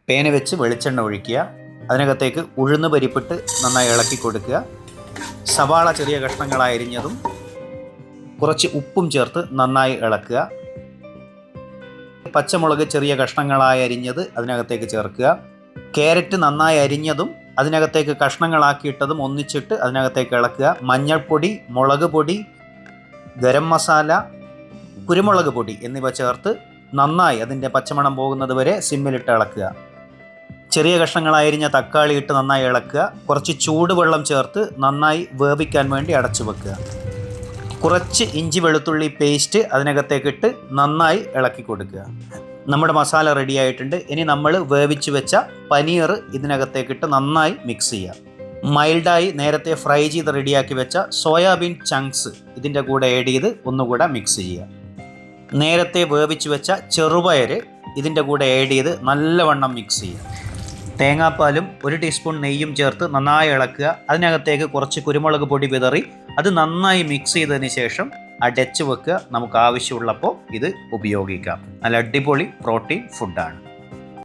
പേന വെച്ച് വെളിച്ചെണ്ണ ഒഴിക്കുക. അതിനകത്തേക്ക് ഉഴുന്ന് പരിപ്പിട്ട് നന്നായി ഇളക്കി കൊടുക്കുക. സവാള ചെറിയ കഷ്ണങ്ങളായി അരിഞ്ഞതും കുറച്ച് ഉപ്പും ചേർത്ത് നന്നായി ഇളക്കുക. പച്ചമുളക് ചെറിയ കഷ്ണങ്ങളായി അരിഞ്ഞത് അതിനകത്തേക്ക് ചേർക്കുക. ക്യാരറ്റ് നന്നായി അരിഞ്ഞതും അതിനകത്തേക്ക് കഷ്ണങ്ങളാക്കിയിട്ടതും ഒന്നിച്ചിട്ട് അതിനകത്തേക്ക് ഇളക്കുക. മഞ്ഞൾപ്പൊടി, മുളക് പൊടി, ഗരം മസാല, കുരുമുളക് പൊടി എന്നിവ ചേർത്ത് നന്നായി അതിൻ്റെ പച്ചമണം പോകുന്നത് വരെ സിമ്മിലിട്ട് ഇളക്കുക. ചെറിയ കഷ്ണങ്ങളായി അരിഞ്ഞ തക്കാളി ഇട്ട് നന്നായി ഇളക്കുക. കുറച്ച് ചൂടുവെള്ളം ചേർത്ത് നന്നായി വേവിക്കാൻ വേണ്ടി അടച്ചു വെക്കുക. കുറച്ച് ഇഞ്ചി വെളുത്തുള്ളി പേസ്റ്റ് അതിനകത്തേക്കിട്ട് നന്നായി ഇളക്കി കൊടുക്കുക. നമ്മുടെ മസാല റെഡി ആയിട്ടുണ്ട്. ഇനി നമ്മൾ വേവിച്ച് വെച്ച പനീർ ഇതിനകത്തേക്കിട്ട് നന്നായി മിക്സ് ചെയ്യുക. മൈൽഡായി നേരത്തെ ഫ്രൈ ചെയ്ത് റെഡിയാക്കി വെച്ച സോയാബീൻ ചങ്ക്സ് ഇതിൻ്റെ കൂടെ ആഡ് ചെയ്ത് ഒന്നുകൂടെ മിക്സ് ചെയ്യുക. നേരത്തെ വേവിച്ച് വെച്ച ചെറുപയർ ഇതിൻ്റെ കൂടെ ആഡ് ചെയ്ത് നല്ലവണ്ണം മിക്സ് ചെയ്യുക. തേങ്ങാപ്പാലും 1 ടീസ്പൂൺ നെയ്യും ചേർത്ത് നന്നായി ഇളക്കുക. അതിനകത്തേക്ക് കുറച്ച് കുരുമുളക് പൊടി വിതറി അത് നന്നായി മിക്സ് ചെയ്തതിന് ശേഷം അടച്ച് വെക്കുക. നമുക്ക് ആവശ്യമുള്ളപ്പോൾ ഇത് ഉപയോഗിക്കാം. നല്ല അടിപൊളി പ്രോട്ടീൻ ഫുഡാണ്.